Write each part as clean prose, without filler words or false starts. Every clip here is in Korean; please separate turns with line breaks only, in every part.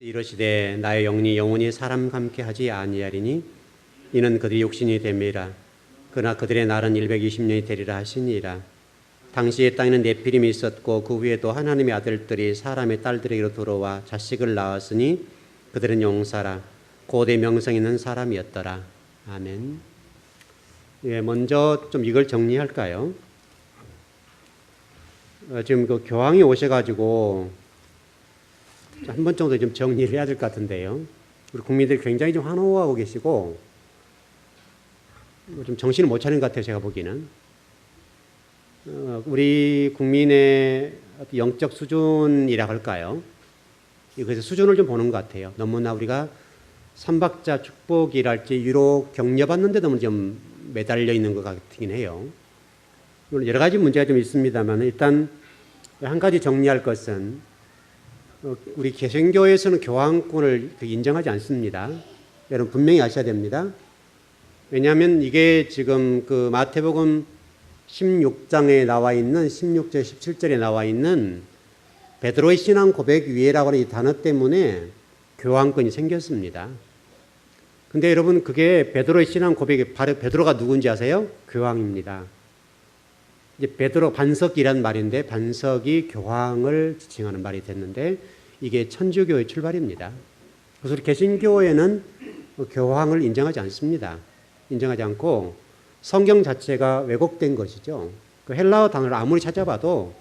이르시되 나의 영이 영원히 사람과 함께 하지 아니하리니 이는 그들이 육신이 됨이라. 그러나 그들의 날은 120년이 되리라 하시니라. 당시에 땅에는 네피림이 있었고 그 위에도 하나님의 아들들이 사람의 딸들에게로 들어와 자식을 낳았으니 그들은 용사라 고대 명성 있는 사람이었더라. 아멘. 예, 먼저 좀 이걸 정리할까요? 지금 그 교황이 오셔가지고 한 번 정도 좀 정리를 해야 될 것 같은데요. 우리 국민들이 굉장히 좀 환호하고 계시고 좀 정신을 못 차리는 것 같아요. 제가 보기에는. 우리 국민의 영적 수준이라 할까요? 그래서 수준을 좀 보는 것 같아요. 너무나 우리가 삼박자 축복이랄지 유로 격려받는 데도 좀 매달려 있는 것 같긴 해요. 물론 여러 가지 문제가 좀 있습니다만 일단 한 가지 정리할 것은 우리 개신교에서는 교황권을 인정하지 않습니다. 여러분 분명히 아셔야 됩니다. 왜냐하면 이게 지금 그 마태복음 16장에 나와 있는 16절 17절에 나와 있는 베드로의 신앙 고백 위에라고 하는 이 단어 때문에 교황권이 생겼습니다. 근데 여러분 그게 베드로의 신앙 고백이 바로 베드로가 누군지 아세요? 교황입니다. 이제 베드로 반석이란 말인데 반석이 교황을 지칭하는 말이 됐는데 이게 천주교의 출발입니다. 그래서 우리 개신교회는 교황을 인정하지 않습니다. 인정하지 않고 성경 자체가 왜곡된 것이죠. 그 헬라어 단어를 아무리 찾아봐도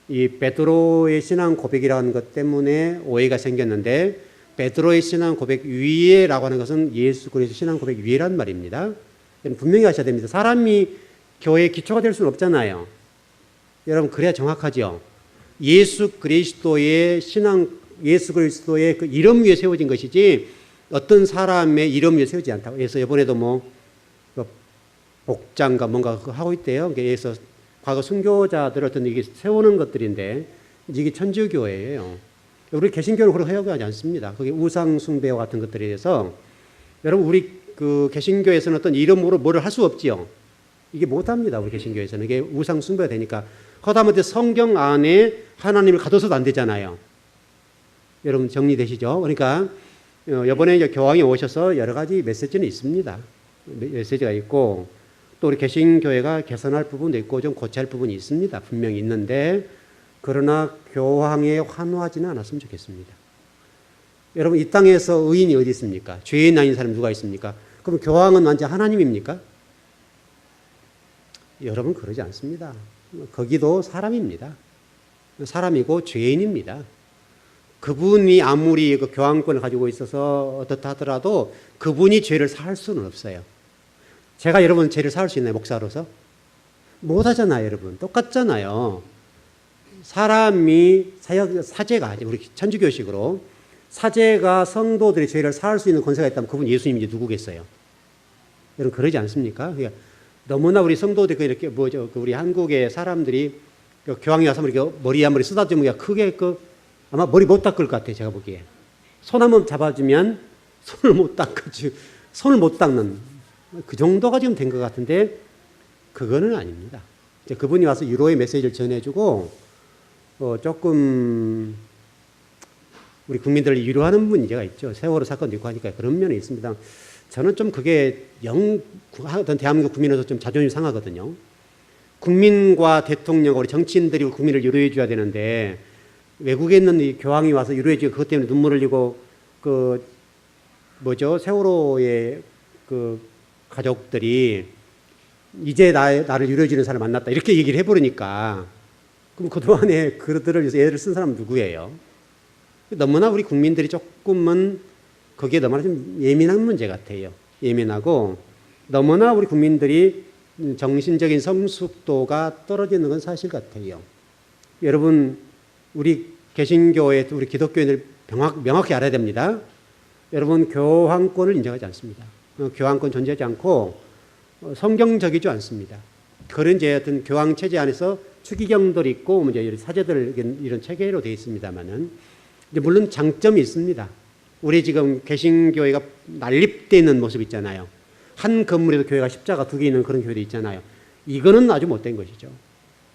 이 베드로의 신앙 고백이라는 것 때문에 오해가 생겼는데 베드로의 신앙 고백 위에라고 하는 것은 예수 그리스도 신앙 고백 위에란 말입니다. 분명히 하셔야 됩니다. 사람이 교회의 기초가 될 수는 없잖아요. 여러분 그래야 정확하죠. 예수 그리스도의 신앙, 예수 그리스도의 그 이름 위에 세워진 것이지 어떤 사람의 이름 위에 세우지 않다고. 그래서 이번에도 뭐 복장과 뭔가 하고 있대요. 그래서 과거 순교자들 어떤 이게 세우는 것들인데 이게 천주교회예요. 우리 개신교는 그렇게 허용하지 않습니다. 그게 우상 숭배와 같은 것들에 대해서 여러분 우리 그 개신교에서는 어떤 이름으로 뭐를 할 수 없지요. 이게 못합니다. 우리 개신교에서는 이게 우상 숭배가 되니까. 허다못해 성경 안에 하나님을 가둬서도 안 되잖아요. 여러분 정리되시죠? 그러니까 이번에 이제 교황이 오셔서 여러 가지 메시지는 있습니다. 메시지가 있고 또 우리 개신교회가 개선할 부분도 있고 좀 고쳐야 할 부분이 있습니다. 분명히 있는데 그러나 교황에 환호하지는 않았으면 좋겠습니다. 여러분 이 땅에서 의인이 어디 있습니까? 죄인 아닌 사람 누가 있습니까? 그럼 교황은 완전 하나님입니까? 여러분 그러지 않습니다. 거기도 사람입니다. 사람이고 죄인입니다. 그분이 아무리 그 교황권을 가지고 있어서 어떻다 하더라도 그분이 죄를 사할 수는 없어요. 제가 여러분 죄를 사할 수 있나요? 목사로서? 못하잖아요. 여러분 똑같잖아요. 사람이 사제가 우리 천주교식으로 사제가 성도들이 죄를 사할 수 있는 권세가 있다면 그분 예수님이 누구겠어요? 여러분 그러지 않습니까? 그러니까 너무나 우리 성도들이 이렇게 우리 한국의 사람들이 교황이 와서 이렇게 머리 한 머리 쓰다듬으기가 크게 아마 머리 못 닦을 것 같아요. 제가 보기에 손 한번 잡아주면 손을 못 닦는 그 정도가 지금 된 것 같은데 그거는 아닙니다. 이제 그분이 와서 유로의 메시지를 전해주고 조금 우리 국민들을 위로하는 문제가 있죠. 세월호 사건도 있고 하니까 그런 면이 있습니다. 저는 좀 그게 어떤 대한민국 국민으로서 좀 자존심 상하거든요. 국민과 대통령, 우리 정치인들이 국민을 위로해 줘야 되는데 외국에 있는 이 교황이 와서 위로해 주고 그것 때문에 눈물 흘리고 세월호의 가족들이 이제 나를 위로해 주는 사람을 만났다 이렇게 얘기를 해버리니까 그럼 그동안에 그들을 위해서 애를 쓴 사람은 누구예요? 너무나 우리 국민들이 조금은 거기에 너무나 좀 예민한 문제 같아요. 예민하고 너무나 우리 국민들이 정신적인 성숙도가 떨어지는 건 사실 같아요. 여러분 우리 개신교회 우리 기독교인들 명확히 알아야 됩니다. 여러분 교황권을 인정하지 않습니다. 교황권 존재하지 않고 성경적이지 않습니다. 그런 이제 어떤 교황 체제 안에서 추기경들이 있고 이제 사제들 이런 체계로 되어 있습니다만은 물론 장점이 있습니다. 우리 지금 개신교회가 난립되어 있는 모습 있잖아요. 한 건물에도 교회가 십자가 2개 있는 그런 교회도 있잖아요. 이거는 아주 못된 것이죠.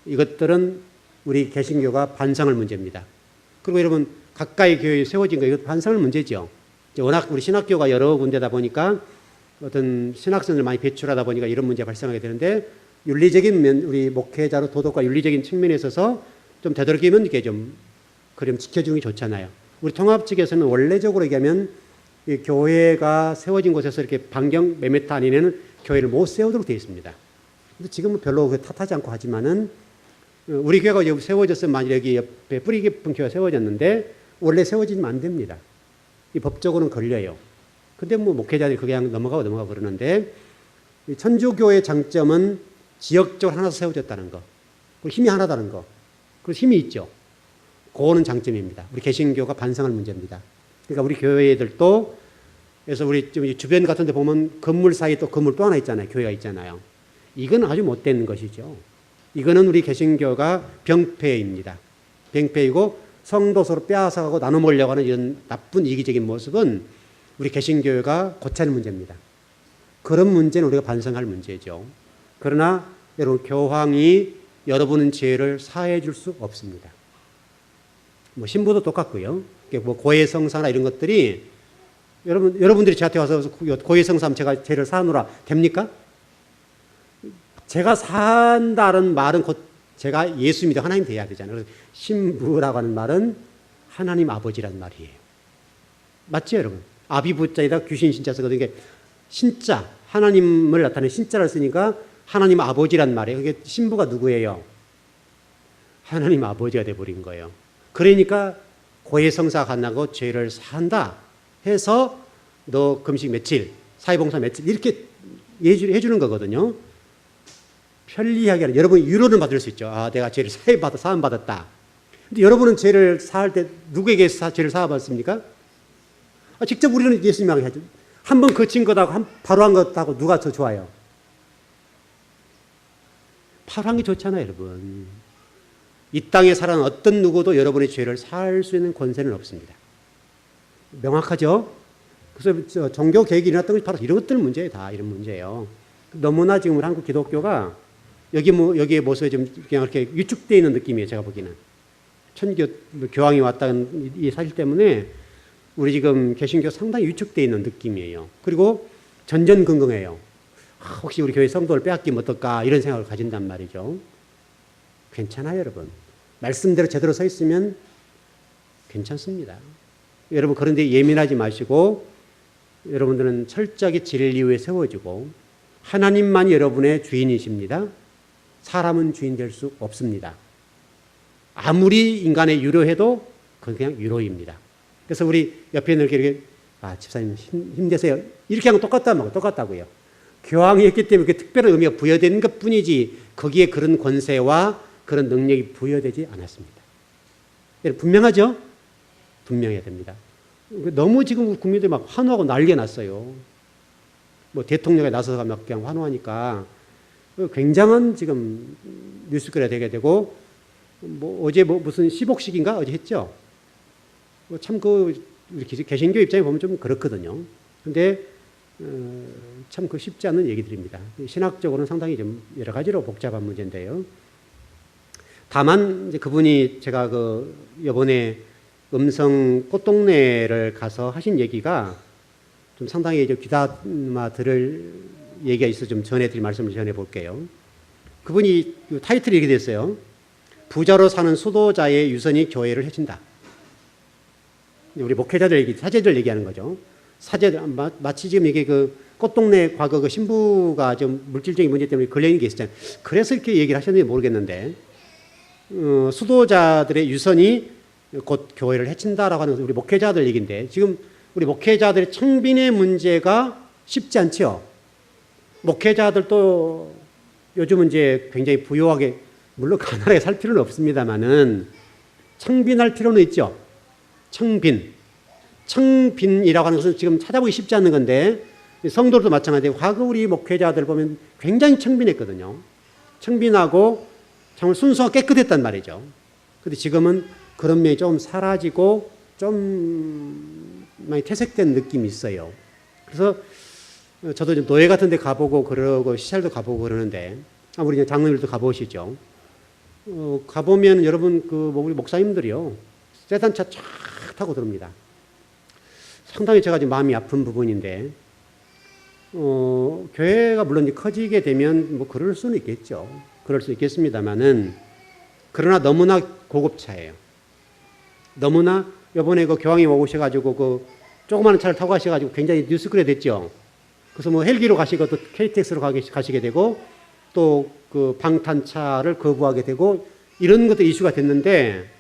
이것들은 우리 개신교가 반성할 문제입니다. 그리고 여러분 가까이 교회에 세워진 거, 이거 반성할 문제죠. 워낙 우리 신학교가 여러 군데다 보니까 어떤 신학생을 많이 배출하다 보니까 이런 문제가 발생하게 되는데, 윤리적인 면, 우리 목회자로 도덕과 윤리적인 측면에 있어서 좀 되도록이면 이렇게 좀 그럼 지켜주는 게 좋잖아요. 우리 통합 측에서는 원래적으로 얘기하면 이 교회가 세워진 곳에서 이렇게 반경 몇 미터 안에는 교회를 못 세우도록 되어 있습니다. 근데 지금은 별로 탓하지 않고 하지만은, 우리 교회가 여기 세워졌으면 만약 여기 옆에 뿌리 깊은 교회가 세워졌는데 원래 세워지면 안 됩니다. 이 법적으로는 걸려요. 근데 뭐 목회자들이 그냥 넘어가고 그러는데, 이 천주교의 장점은 지역적으로 하나 세워졌다는 거, 그리고 힘이 하나다는 거, 그리고 힘이 있죠. 그거는 장점입니다. 우리 개신교가 반성할 문제입니다. 그러니까 우리 교회들도, 그래서 우리 주변 같은 데 보면 건물 사이에 또 건물 또 하나 있잖아요. 교회가 있잖아요. 이건 아주 못된 것이죠. 이거는 우리 개신교가 병폐입니다. 병폐이고 성도 서로 빼앗아가고 나눠 먹으려고 하는 이런 나쁜 이기적인 모습은 우리 개신교회가 고쳐야 하는 문제입니다. 그런 문제는 우리가 반성할 문제죠. 그러나 여러분, 교황이 여러분의 죄를 사해 줄 수 없습니다. 뭐 신부도 똑같고요. 뭐 고해성사나 이런 것들이, 여러분들이 저한테 와서 고해성사하면 제가 죄를 사하노라 됩니까? 제가 산다는 말은 곧 제가 예수입니다. 하나님 돼야 되잖아요. 그래서 신부라고 하는 말은 하나님 아버지란 말이에요. 맞죠, 여러분? 아비부자에다 귀신 신자 쓰거든요. 이게 신자, 하나님을 나타내는 신자를 쓰니까 하나님 아버지란 말이에요. 그게 신부가 누구예요? 하나님 아버지가 돼버린 거예요. 그러니까 고해성사 간다고 죄를 사한다 해서 너 금식 며칠, 사회봉사 며칠 이렇게 해주는 거거든요. 편리하게 하는, 여러분이 위로는 받을 수 있죠. 아, 내가 죄를 사함받았다. 근데 여러분은 죄를 사할 때 누구에게 죄를 사함받습니까? 직접 우리는 예수님하고 하죠. 한 번 거친 것하고 바로 한 것하고 누가 더 좋아요? 바로 한 게 좋잖아요, 여러분. 이 땅에 살아는 어떤 누구도 여러분의 죄를 사할 수 있는 권세는 없습니다. 명확하죠? 그래서 종교 개혁이 일어났던 것이 바로 이런 것들 문제예요. 다 이런 문제예요. 너무나 지금 한국 기독교가 여기에 모습에 좀 그냥 이렇게 위축되어 있는 느낌이에요. 제가 보기에는. 천교 교황이 왔다는 이 사실 때문에 우리 지금 개신교 상당히 위축되어 있는 느낌이에요. 그리고 전전긍긍해요. 혹시 우리 교회 성도를 빼앗기면 어떨까 이런 생각을 가진단 말이죠. 괜찮아요, 여러분. 말씀대로 제대로 서 있으면 괜찮습니다. 여러분, 그런데 예민하지 마시고 여러분들은 철저하게 진리 위에 세워지고 하나님만이 여러분의 주인이십니다. 사람은 주인 될 수 없습니다. 아무리 인간의 유료해도 그건 그냥 유료입니다. 그래서 우리 옆에 있는 이렇게 집사님 힘내세요. 이렇게 하면 똑같다고요. 교황이 했기 때문에 그 특별한 의미가 부여된 것 뿐이지 거기에 그런 권세와 그런 능력이 부여되지 않았습니다. 분명하죠? 분명해야 됩니다. 너무 지금 국민들이 막 환호하고 난리가 났어요. 뭐 대통령에 나서서 막 그냥 환호하니까 굉장한 지금 뉴스거리가 되게 되고, 뭐 어제 무슨 시복식인가 어제 했죠. 참 우리 개신교 입장에 보면 좀 그렇거든요. 근데 참 쉽지 않은 얘기들입니다. 신학적으로는 상당히 좀 여러 가지로 복잡한 문제인데요. 다만 이제 그분이 제가 이번에 음성 꽃동네를 가서 하신 얘기가 좀 상당히 이제 귀담아 들을 얘기가 있어 좀 전해드릴 말씀을 전해볼게요. 그분이 타이틀이 이렇게 됐어요. 부자로 사는 수도자의 유선이 교회를 해친다. 우리 목회자들 얘기, 사제들 얘기하는 거죠. 사제들, 마치 지금 이게 꽃동네 과거 신부가 좀 물질적인 문제 때문에 걸려있는 게 있었잖아요. 그래서 이렇게 얘기를 하셨는지 모르겠는데, 수도자들의 유선이 곧 교회를 해친다라고 하는 우리 목회자들 얘기인데, 지금 우리 목회자들의 청빈의 문제가 쉽지 않죠. 목회자들도 요즘은 이제 굉장히 부유하게, 물론 가난하게 살 필요는 없습니다만은 청빈할 필요는 있죠. 청빈이라고 하는 것은 지금 찾아보기 쉽지 않는 건데, 성도들도 마찬가지고 과거 우리 목회자들 보면 굉장히 청빈했거든요. 청빈하고 정말 순수하고 깨끗했단 말이죠. 그런데 지금은 그런 면이 좀 사라지고 좀 많이 퇴색된 느낌이 있어요. 그래서 저도 좀 노예 같은 데 가보고 그러고 시찰도 가보고 그러는데, 우리 장로님들도 가보시죠. 가보면 여러분 우리 목사님들이요. 세단차 쫙 타고 들어옵니다. 상당히 제가 지금 마음이 아픈 부분인데, 교회가 물론 이제 커지게 되면 뭐 그럴 수는 있겠죠. 그럴 수 있겠습니다만은, 그러나 너무나 고급차예요. 너무나 이번에 그 교황이 오셔가지고 그 조그마한 차를 타고 가셔가지고 굉장히 뉴스거리가 됐죠. 그래서 뭐 헬기로 가시고 또 KTX로 가시게 되고 또 그 방탄차를 거부하게 되고 이런 것도 이슈가 됐는데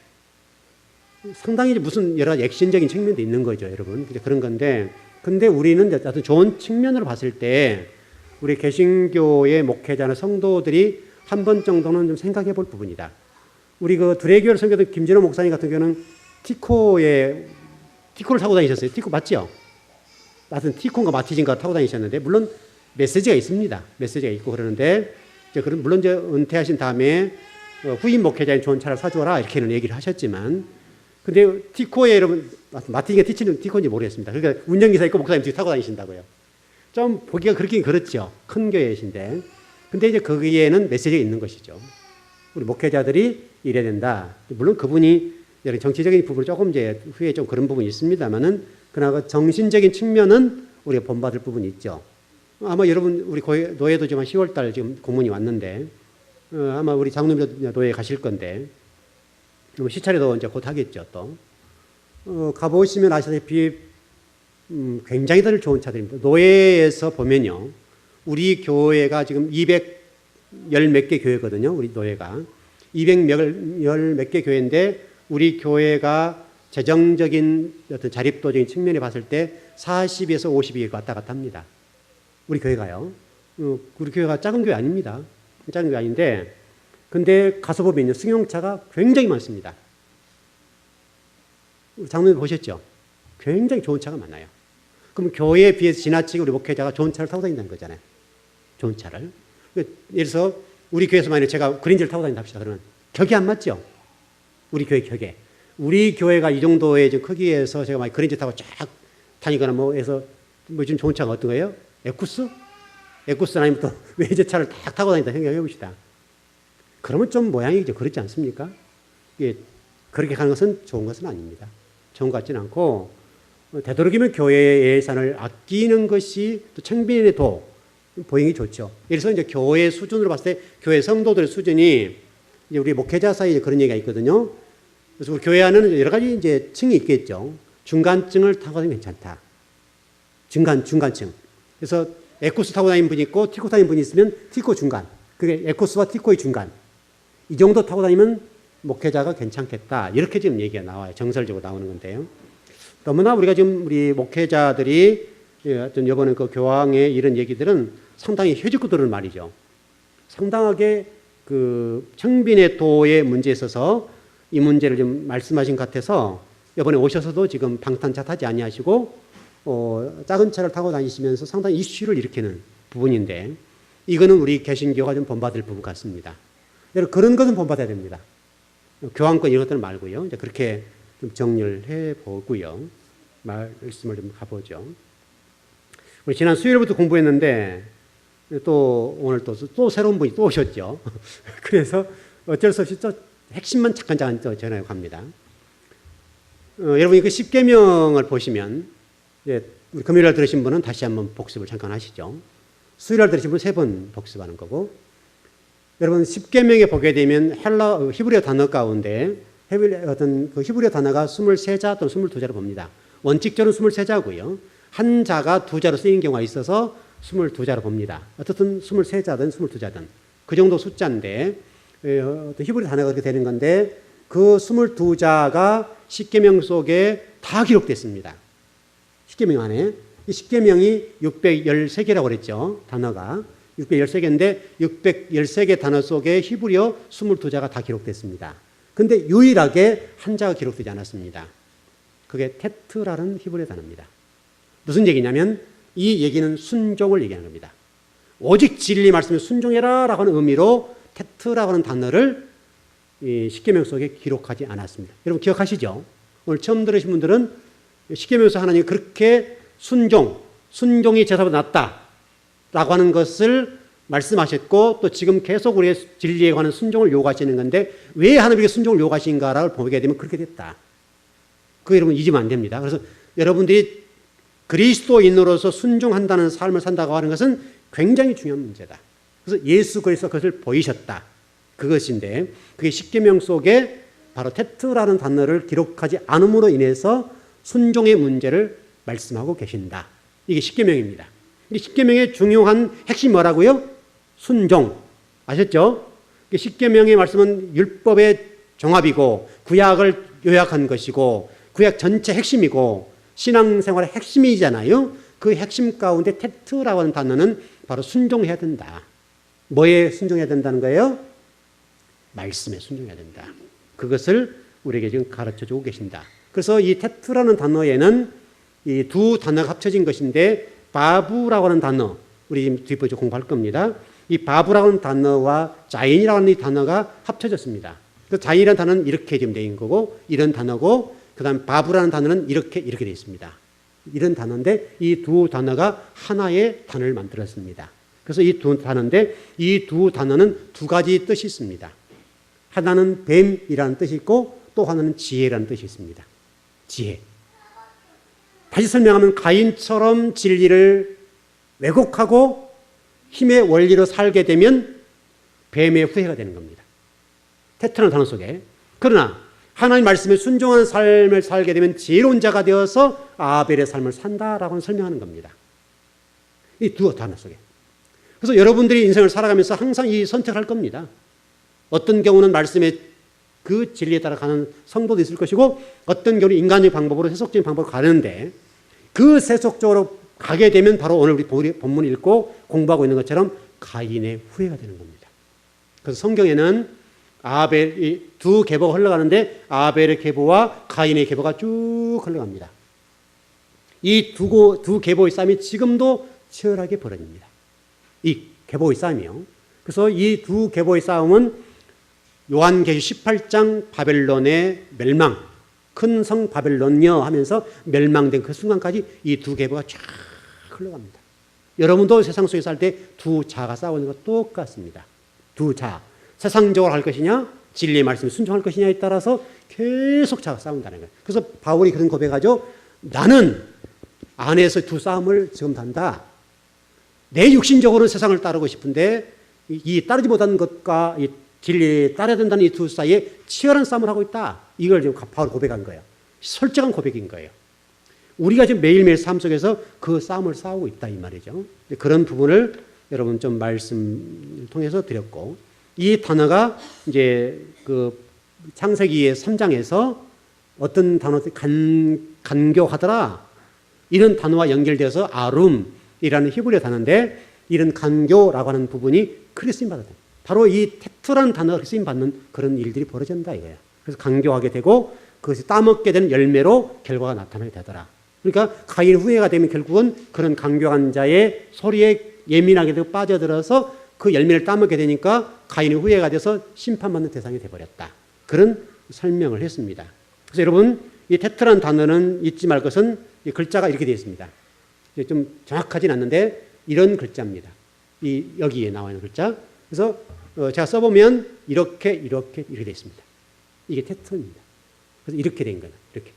상당히 무슨 여러 가지 액션적인 측면도 있는 거죠, 여러분. 그런 건데, 근데 우리는 어떤 좋은 측면으로 봤을 때 우리 개신교의 목회자나 성도들이 한 번 정도는 좀 생각해 볼 부분이다. 우리 그 두레교를 섬기던 김진호 목사님 같은 경우는 티코를 타고 다니셨어요. 티코 맞죠? 하여튼 티코인가 마티즈인가 타고 다니셨는데, 물론 메시지가 있습니다. 메시지가 있고 그러는데, 물론 이제 은퇴하신 다음에 후임 목회자인 좋은 차를 사주어라 이렇게는 얘기를 하셨지만, 근데 티코에 여러분, 마티즈가 티코인지 모르겠습니다. 그러니까 운전기사 있고 목사님 뒤에 타고 다니신다고요. 좀 보기가 그렇긴 그렇죠. 큰 교회이신데. 근데 이제 거기에는 메시지가 있는 것이죠. 우리 목회자들이 이래야 된다. 물론 그분이 정치적인 부분을 조금 이제 후에 좀 그런 부분이 있습니다만은, 그러나 정신적인 측면은 우리가 본받을 부분이 있죠. 아마 여러분, 우리 노예도 지금 한 10월달 지금 공문이 왔는데, 아마 우리 장로님도 노예 가실 건데, 시차례도 이제 곧 하겠죠, 또. 가보시면 아시다시피, 굉장히들 좋은 차들입니다. 노예에서 보면요, 우리 교회가 지금 210 몇 개 교회거든요, 우리 노예가. 210 몇 개 교회인데, 우리 교회가 재정적인 어떤 자립도적인 측면에 봤을 때 40에서 50이 왔다 갔다 합니다. 우리 교회가요. 우리 교회가 작은 교회 아닙니다. 작은 교회 아닌데, 근데 가서 보면 승용차가 굉장히 많습니다. 장로님 보셨죠? 굉장히 좋은 차가 많아요. 그럼 교회에 비해서 지나치게 우리 목회자가 좋은 차를 타고 다닌다는 거잖아요. 좋은 차를. 예를 들어서 우리 교회에서 만약에 제가 그린저를 타고 다닌다 합시다. 그러면 격이 안 맞죠? 우리 교회 격에. 우리 교회가 이 정도의 크기에서 제가 만약 그린저 타고 쫙 다니거나 뭐 해서 뭐 좀 좋은 차가 어떤 거예요? 에쿠스? 에쿠스 아니면 또 외제차를 딱 타고 다닌다 생각해 봅시다. 그러면 좀 모양이죠. 그렇지 않습니까? 이게 그렇게 가는 것은 좋은 것은 아닙니다. 좋은 것 같지는 않고, 되도록이면 교회의 예산을 아끼는 것이 또 청빈의 도, 보행이 좋죠. 그래서 이제 교회 수준으로 봤을 때 교회 성도들의 수준이 이제 우리 목회자 사이에 그런 얘기가 있거든요. 그래서 우리 교회 안에는 여러 가지 이제 층이 있겠죠. 중간층을 타고 다니면 괜찮다. 중간층. 그래서 에코스 타고 다니는 분이 있고 티코 타니는 분이 있으면 티코 중간. 그게 에코스와 티코의 중간. 이 정도 타고 다니면 목회자가 괜찮겠다. 이렇게 지금 얘기가 나와요. 정설적으로 나오는 건데요. 너무나 우리가 지금 우리 목회자들이 어떤 이번에 그 교황의 이런 얘기들은 상당히 효직구들은 말이죠. 상당하게 그 청빈의 도의 문제에 있어서 이 문제를 좀 말씀하신 것 같아서 이번에 오셔서도 지금 방탄차 타지 아니하시고 작은 차를 타고 다니시면서 상당히 이슈를 일으키는 부분인데, 이거는 우리 개신교가 좀 본받을 부분 같습니다. 그런 것은 본받아야 됩니다. 교황권 이런 것들은 말고요. 이제 그렇게 좀 정리를 해보고요. 말씀을 좀 가보죠. 우리 지난 수요일부터 공부했는데 또 오늘 또 새로운 분이 또 오셨죠. 그래서 어쩔 수 없이 또 핵심만 잠깐 또 전하고 갑니다. 여러분이 그 10계명을 보시면, 우리 금요일날 들으신 분은 다시 한번 복습을 잠깐 하시죠. 수요일날 들으신 분은 3번 복습하는 거고, 여러분 10계명에 보게 되면 히브리어 단어 가운데 어떤 그 히브리어 단어가 23자 또는 22자로 봅니다. 원칙적으로 23자고요. 한 자가 두 자로 쓰인 경우가 있어서 22자로 봅니다. 어떻든 23자든 22자든 그 정도 숫자인데, 히브리 단어가 그렇게 되는 건데, 그 22자가 10계명 속에 다 기록됐습니다. 10계명 안에. 이 10계명이 613개라고 그랬죠. 단어가. 613개인데 613개 단어 속에 히브리어 22자가 다 기록됐습니다. 근데 유일하게 한 자가 기록되지 않았습니다. 그게 테트라는 히브리어 단어입니다. 무슨 얘기냐면 이 얘기는 순종을 얘기하는 겁니다. 오직 진리 말씀에 순종해라 라고 하는 의미로 테트라고 하는 단어를 이 십계명 속에 기록하지 않았습니다. 여러분 기억하시죠? 오늘 처음 들으신 분들은 십계명에서 하나님이 그렇게 순종이 제사보다 낫다라고 하는 것을 말씀하셨고, 또 지금 계속 우리의 진리에 관한 순종을 요구하시는 건데, 왜 하나님에게 순종을 요구하신가를 보게 되면 그렇게 됐다. 그거 여러분 잊으면 안 됩니다. 그래서 여러분들이 그리스도인으로서 순종한다는 삶을 산다고 하는 것은 굉장히 중요한 문제다. 그래서 예수 그리스도가 그것을 보이셨다. 그것인데 그게 십계명 속에 바로 테트라는 단어를 기록하지 않음으로 인해서 순종의 문제를 말씀하고 계신다. 이게 십계명입니다. 이 십계명의 중요한 핵심이 뭐라고요? 순종. 아셨죠? 십계명의 말씀은 율법의 종합이고 구약을 요약한 것이고 구약 전체 핵심이고 신앙생활의 핵심이잖아요. 그 핵심 가운데 테트라고 하는 단어는 바로 순종해야 된다. 뭐에 순종해야 된다는 거예요? 말씀에 순종해야 된다. 그것을 우리에게 지금 가르쳐주고 계신다. 그래서 이 테트라는 단어에는 이 두 단어가 합쳐진 것인데 바부라고 하는 단어, 우리 지금 뒷부분 공부할 겁니다. 이 바부라고 하는 단어와 자인이라고 하는 이 단어가 합쳐졌습니다. 그 자인이라는 단어는 이렇게 지금 되어 있는 거고 이런 단어고 그 다음 바부라는 단어는 이렇게 되어 있습니다. 이런 단어인데 이 두 단어가 하나의 단어를 만들었습니다. 그래서 이 두 단어인데 이 두 단어는 두 가지 뜻이 있습니다. 하나는 뱀이라는 뜻이 있고 또 하나는 지혜라는 뜻이 있습니다. 지혜. 다시 설명하면 가인처럼 진리를 왜곡하고 힘의 원리로 살게 되면 뱀의 후예가 되는 겁니다. 테트라는 단어 속에. 그러나 하나님 말씀에 순종하는 삶을 살게 되면 지혜로운 자가 되어서 아벨의 삶을 산다라고 설명하는 겁니다. 이 두 단어 속에. 그래서 여러분들이 인생을 살아가면서 항상 이 선택할 겁니다. 어떤 경우는 말씀의 그 진리에 따라 가는 성도도 있을 것이고 어떤 경우는 인간의 방법으로 세속적인 방법으로 가는데 그 세속적으로 가게 되면 바로 오늘 우리 본문 읽고 공부하고 있는 것처럼 가인의 후예가 되는 겁니다. 그래서 성경에는 아벨이 두 계보가 흘러가는데 아벨의 계보와 가인의 계보가 쭉 흘러갑니다. 이 두 계보의 싸움이 지금도 치열하게 벌어집니다. 이 계보의 싸움이요. 그래서 이 두 계보의 싸움은 요한계시 18장 바벨론의 멸망, 큰 성 바벨론이여 하면서 멸망된 그 순간까지 이 두 계보가 쫙 흘러갑니다. 여러분도 세상 속에 살 때 두 자가 싸우는 것 똑같습니다. 두 자. 세상적으로 할 것이냐, 진리의 말씀에 순종할 것이냐에 따라서 계속 자가 싸운다는 거예요. 그래서 바울이 그런 고백하죠. 나는 안에서 두 싸움을 지금 단다. 내 육신적으로는 세상을 따르고 싶은데 이 따르지 못하는 것과 이 진리에 따라야 된다는 이 두 사이에 치열한 싸움을 하고 있다. 이걸 지금 바울 고백한 거예요. 솔직한 고백인 거예요. 우리가 지금 매일매일 삶 속에서 그 싸움을 싸우고 있다 이 말이죠. 그런 부분을 여러분 좀 말씀을 통해서 드렸고 이 단어가 이제 그 창세기의 3장에서 어떤 단어들이 간교하더라 이런 단어와 연결돼서 아룸이라는 히브리어 단어인데 이런 간교라고 하는 부분이 크게 쓰임받았다. 바로 이 테트라는 단어가 쓰임받는 그런 일들이 벌어진다 이거예요. 그래서 간교하게 되고 그것이 따먹게 되는 열매로 결과가 나타나게 되더라. 그러니까 가인 후예가 되면 결국은 그런 간교한 자의 소리에 예민하게 되고 빠져들어서 그 열매를 따먹게 되니까 가인의 후예가 돼서 심판받는 대상이 되어버렸다. 그런 설명을 했습니다. 그래서 여러분 이 테트라는 단어는 잊지 말 것은 이 글자가 이렇게 되어 있습니다. 좀 정확하진 않는데 이런 글자입니다. 이 여기에 나와 있는 글자. 그래서 제가 써보면 이렇게 되어 있습니다. 이게 테트입니다. 그래서 이렇게 된 거예요. 이렇게.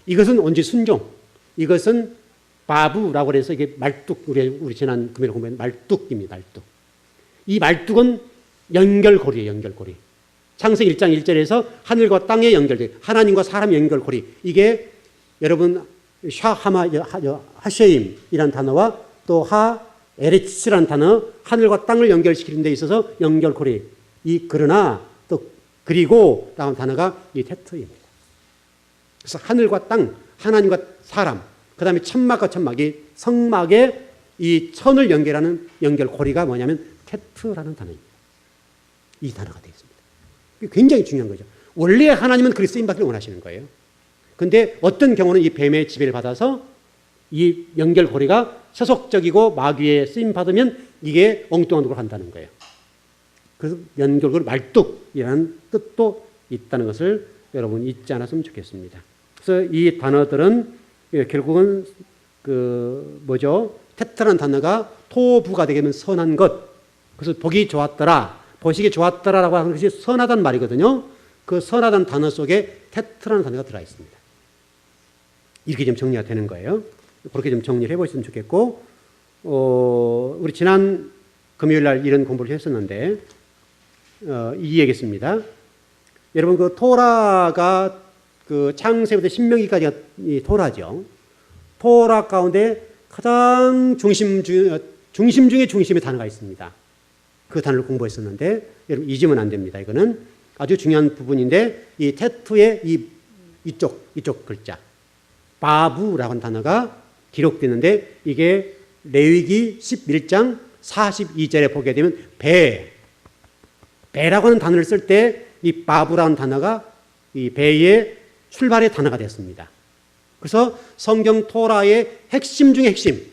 이것은 언제 순종. 이것은 바부라고 해서 이게 말뚝, 우리 지난 금요일에 공부한 말뚝입니다. 말뚝. 이 말뚝은 연결고리예요. 연결고리. 창세기 1장 1절에서 하늘과 땅의 연결고리, 하나님과 사람의 연결고리. 이게 여러분 하쉐임이라는 단어와 또 에레치스라는 단어, 하늘과 땅을 연결시키는 데 있어서 연결고리. 그러나 또 그리고 라는 단어가 이 테트입니다. 그래서 하늘과 땅, 하나님과 사람, 그 다음에 천막과 천막이 성막에 이 천을 연결하는 연결고리가 뭐냐면 테트라는 단어입니다. 이 단어가 되어 있습니다. 굉장히 중요한 거죠. 원래 하나님은 그리스도 쓰임받기를 원하시는 거예요. 그런데 어떤 경우는 이 뱀의 지배를 받아서 이 연결고리가 세속적이고 마귀의 쓰임받으면 이게 엉뚱한 걸 한다는 거예요. 그래서 연결고리 말뚝이라는 뜻도 있다는 것을 여러분 잊지 않았으면 좋겠습니다. 그래서 이 단어들은 결국은 테트라는 단어가 토부가 되게 되면 선한 것. 그래서 보기 좋았더라, 보시기 좋았더라라고 하는 것이 선하다는 말이거든요. 그 선하다는 단어 속에 테트라는 단어가 들어 있습니다. 이렇게 좀 정리가 되는 거예요. 그렇게 좀 정리를 해보시면 좋겠고, 우리 지난 금요일 날 이런 공부를 했었는데, 이 얘기했습니다. 여러분, 그 토라가 그 창세부터 신명기까지가 이 토라죠. 토라 가운데 가장 중심 중에 중심의 단어가 있습니다. 그 단어를 공부했었는데, 여러분 잊으면 안 됩니다. 이거는 아주 중요한 부분인데, 이 테투의 이쪽 글자, 바부라고 하는 단어가 기록되는데, 이게 레위기 11장 42절에 보게 되면 배라고 하는 단어를 쓸 때 이 바부라는 단어가 이 배의 출발의 단어가 됐습니다. 그래서 성경 토라의 핵심 중에 핵심,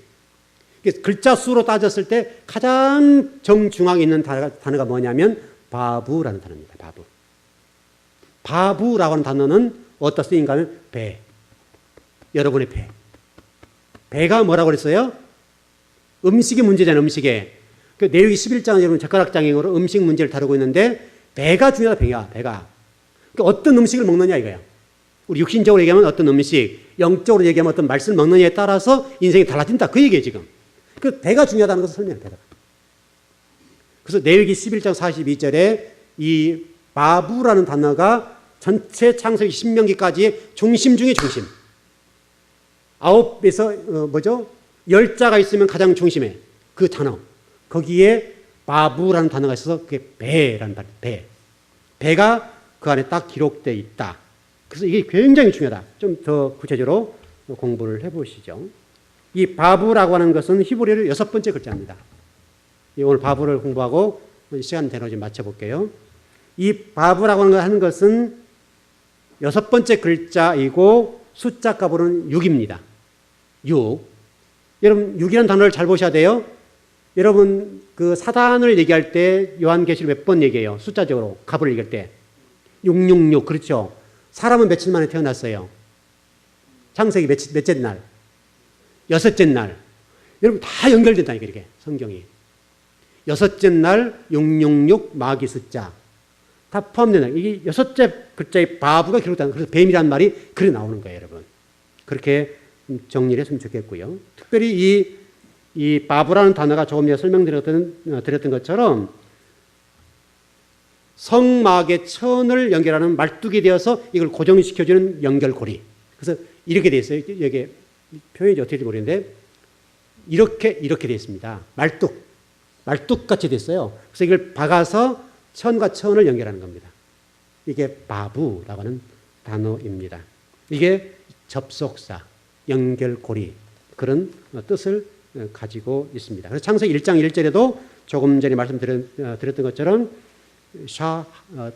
글자 수로 따졌을 때 가장 정중앙에 있는 단어가 뭐냐면 바부라는 단어입니다. 바부라고 하는 단어는 어디다 쓰인가 하면 여러분의 배가 뭐라고 그랬어요? 음식의 문제잖아요. 음식에. 그 레위기 11장은 여러분 젓가락장애로 음식 문제를 다루고 있는데, 배가 중요하다. 배가. 그러니까 어떤 음식을 먹느냐 이거예요. 우리 육신적으로 얘기하면 어떤 음식, 영적으로 얘기하면 어떤 말씀을 먹느냐에 따라서 인생이 달라진다. 그 얘기예요 지금. 그 배가 중요하다는 것을 설명해요. 배가. 그래서 레위기 11장 42절에 이 바부라는 단어가 전체 창세기 신명기까지의 중심 중에 중심. 9에서 10자가 있으면 가장 중심에 그 단어. 거기에 바부라는 단어가 있어서 그게 배라는 단어. 배가 그 안에 딱 기록되어 있다. 그래서 이게 굉장히 중요하다. 좀 더 구체적으로 공부를 해보시죠. 이 바부라고 하는 것은 히브리어의 6번째 글자입니다. 오늘 바부를 공부하고 시간 되는 좀 맞춰볼게요. 이 바부라고 하는 것은 6번째 글자이고 숫자 값으로는 6입니다. 6. 여러분 6이라는 단어를 잘 보셔야 돼요. 여러분 그 사단을 얘기할 때 요한계시록 몇 번 얘기해요. 숫자적으로 값을 얘기할 때 666. 그렇죠. 사람은 며칠 만에 태어났어요. 창세기 몇째 날? 6째 날. 여러분 다 연결된다니까 이렇게 성경이. 6째 날 666 마귀 숫자 다 포함된다. 이게 6째 글자의 바부가 기록된다. 그래서 뱀이라는 말이 그래 나오는 거예요, 여러분. 그렇게 정리를 했으면 좋겠고요. 특별히 이 바부라는 단어가 조금 전에 설명드렸던 것처럼 성막의 천을 연결하는 말뚝이 되어서 이걸 고정시켜주는 연결고리. 그래서 이렇게 되어 있어요. 여기 표현이 어떻게 될지 모르겠는데 이렇게 되어 있습니다. 말뚝같이 됐어요. 그래서 이걸 박아서 천과 천을 연결하는 겁니다. 이게 바부라고 하는 단어입니다. 이게 접속사, 연결고리 그런 뜻을 가지고 있습니다. 그래서 창세기 1장 1절에도 조금 전에 말씀드렸던 것처럼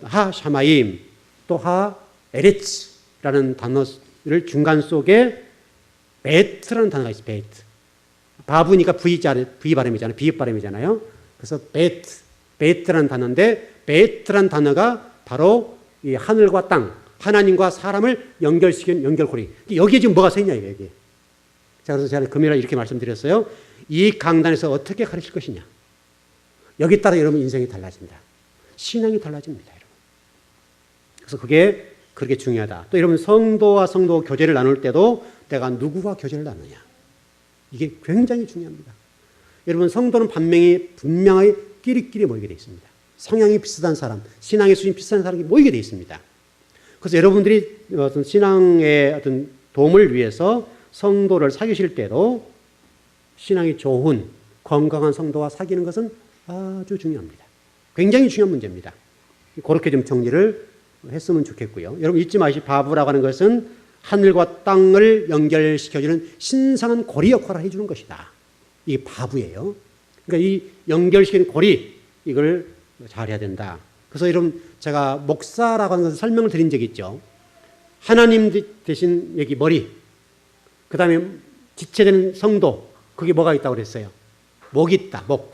하 샤마임 또 하 에레츠라는 단어를 중간 속에 베트라는 단어가 있어요. 베트. 바부니까 V 발음이잖아요. 비읍 발음이잖아요. 그래서 베트라는 단어인데 베트라는 단어가 바로 이 하늘과 땅, 하나님과 사람을 연결시키는 연결고리. 여기에 지금 뭐가 서 있냐 이게. 자, 그래서 제가 금요일에 이렇게 말씀드렸어요. 이 강단에서 어떻게 가르칠 것이냐. 여기 따라 여러분 인생이 달라진다. 신앙이 달라집니다, 여러분. 그래서 그게 그렇게 중요하다. 또 여러분 성도와 성도 교제를 나눌 때도 내가 누구와 교제를 나누냐. 이게 굉장히 중요합니다. 여러분 성도는 분명히 끼리끼리 모이게 되어 있습니다. 성향이 비슷한 사람, 신앙의 수준이 비슷한 사람이 모이게 되어 있습니다. 그래서 여러분들이 어떤 신앙의 어떤 도움을 위해서 성도를 사귀실 때도 신앙이 좋은 건강한 성도와 사귀는 것은 아주 중요합니다. 굉장히 중요한 문제입니다. 그렇게 좀 정리를 했으면 좋겠고요. 여러분 잊지 마시고 바부라고 하는 것은 하늘과 땅을 연결시켜주는 신성한 고리 역할을 해주는 것이다. 이게 바부예요. 그러니까 이 연결시키는 고리 이걸 잘해야 된다. 그래서 여러분 제가 목사라고 하는 것을 설명을 드린 적이 있죠. 하나님 대신 여기 머리, 그 다음에 지체되는 성도, 그게 뭐가 있다고 그랬어요? 목이 있다, 목.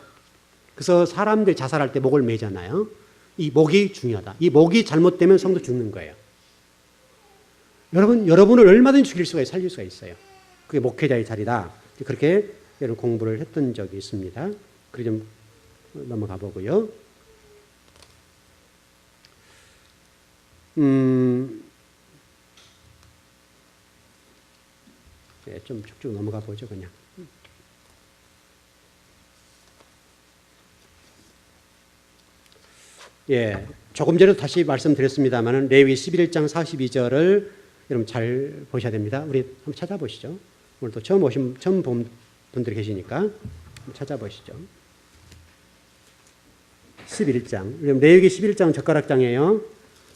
그래서 사람들이 자살할 때 목을 매잖아요. 이 목이 중요하다. 이 목이 잘못되면 성도 죽는 거예요. 여러분을 얼마든지 죽일 수가 있어요. 살릴 수가 있어요. 그게 목회자의 자리다. 그렇게 여러분 공부를 했던 적이 있습니다. 그래 좀 넘어가 보고요. 예, 좀 쭉쭉 넘어가 보죠, 그냥. 예, 조금 전에 다시 말씀드렸습니다만은 레위기 11장 42절을 여러분 잘 보셔야 됩니다. 우리 한번 찾아보시죠. 오늘 또 처음 본 분들이 계시니까 한번 찾아보시죠. 11장. 레위기 11장은 젓가락장이에요.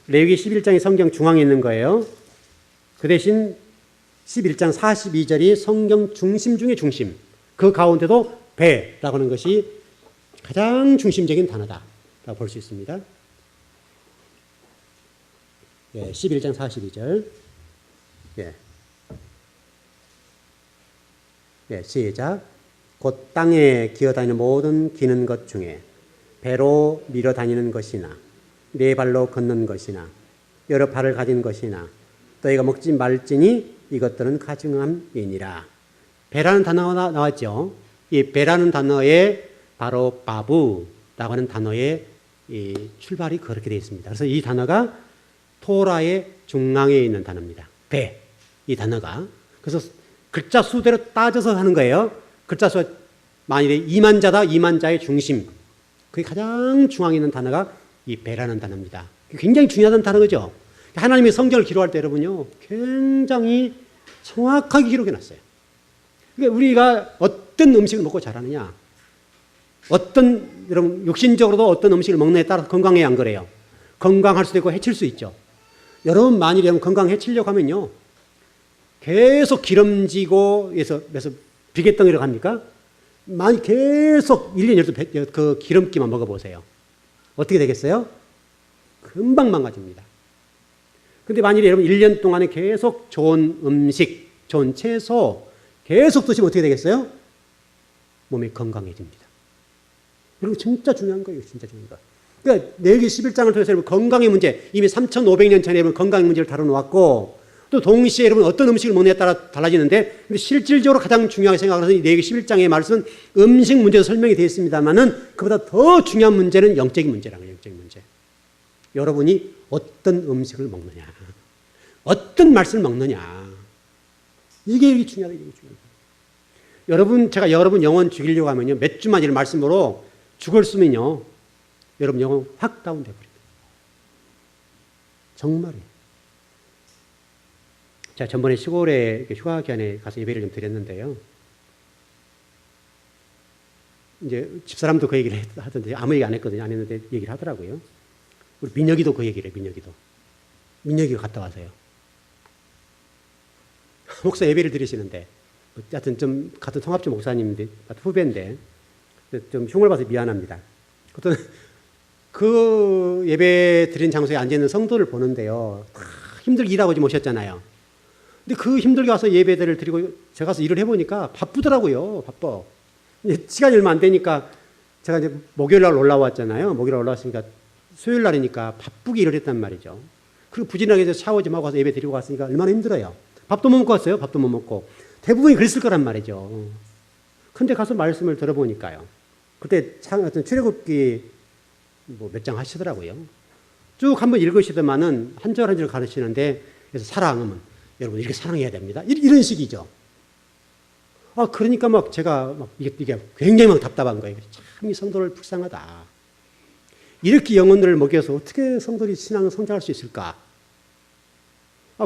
레위기 11장이 성경 중앙에 있는 거예요. 그 대신 11장 42절이 성경 중심 중의 중심. 그 가운데도 배라고 하는 것이 가장 중심적인 단어다라고 볼 수 있습니다. 예, 11장 42절. 예. 예, 시작. 곧 땅에 기어다니는 모든 기는 것 중에 배로 밀어 다니는 것이나 네 발로 걷는 것이나 여러 발을 가진 것이나 너희가 먹지 말지니 이것들은 가증함이니라. 배라는 단어가 나왔죠. 이 배라는 단어에 바로 바부라고 하는 단어의 이 출발이 그렇게 되어 있습니다. 그래서 이 단어가 토라의 중앙에 있는 단어입니다. 배, 이 단어가. 그래서 글자 수대로 따져서 하는 거예요. 글자 수 만일에 2만자다, 2만자의 중심. 그게 가장 중앙에 있는 단어가 이 배라는 단어입니다. 굉장히 중요한 단어죠. 하나님의 성경을 기록할 때 여러분요, 굉장히 정확하게 기록해 놨어요. 그러니까 우리가 어떤 음식을 먹고 자라느냐, 여러분, 육신적으로도 어떤 음식을 먹느냐에 따라서 건강해야 안 그래요. 건강할 수도 있고 해칠 수 있죠. 여러분, 만일에 건강 해치려고 하면요, 계속 기름지고, 그래서 비계덩이로 갑니까? 많이 계속 1년 그 기름기만 먹어보세요. 어떻게 되겠어요? 금방 망가집니다. 근데 만일에 여러분 1년 동안에 계속 좋은 음식, 좋은 채소 계속 드시면 어떻게 되겠어요? 몸이 건강해집니다. 여러분 진짜 중요한 거예요. 진짜 중요한 거. 그러니까 레위기 11장을 통해서 여러분 건강의 문제, 이미 3,500년 전에 여러분 건강의 문제를 다뤄놓았고 또 동시에 여러분 어떤 음식을 먹느냐에 따라 달라지는데 근데 실질적으로 가장 중요하게 생각해서 레위기 11장의 말씀은 음식 문제도 설명이 되어 있습니다만은 그보다 더 중요한 문제는 영적인 문제라는 거예요. 영적인 문제. 여러분이 어떤 음식을 먹느냐, 어떤 말씀을 먹느냐, 이게 중요하다. 이게 중요하다. 여러분, 제가 여러분 영혼 죽이려고 하면요, 몇 주만 이런 말씀으로 죽을 쓰면요, 여러분 영혼 확 다운돼 버립니다. 정말이에요. 제가 전번에 시골에 휴가 기간에 가서 예배를 좀 드렸는데요. 이제 집사람도 그 얘기를 하던데 아무 얘기 안 했거든요. 안 했는데 얘기를 하더라고요. 우리 민혁이도 그 얘기를 해요. 민혁이가 갔다 와서요. 목사 예배를 드리시는데 하여튼 좀 같은 통합주 목사님인데 후배인데 좀 흉을 봐서 미안합니다. 어떤 그 예배 드린 장소에 앉아있는 성도를 보는데요. 다 힘들게 일하고 좀 오셨잖아요. 근데 그 힘들게 와서 예배들을 드리고 제가 가서 일을 해보니까 바쁘더라고요. 바빠. 시간이 얼마 안 되니까 제가 이제 목요일 날 올라왔잖아요. 목요일 날 올라왔으니까 수요일 날이니까 바쁘게 일을 했단 말이죠. 그리고 부진하게 샤워 좀 하고 와서 예배 드리고 왔으니까 얼마나 힘들어요. 밥도 못 먹고 왔어요. 밥도 못 먹고. 대부분이 그랬을 거란 말이죠. 근데 가서 말씀을 들어보니까요. 그때 어떤 출애굽기 몇 장 하시더라고요. 쭉 한번 읽으시더만은 한 절 한 절 가르치는데 그래서 사랑하면 여러분 이렇게 사랑해야 됩니다. 이런 식이죠. 그러니까 제가 이게 굉장히 답답한 거예요. 참 이 성도를 불쌍하다. 이렇게 영혼들을 먹여서 어떻게 성도들이 신앙을 성장할 수 있을까?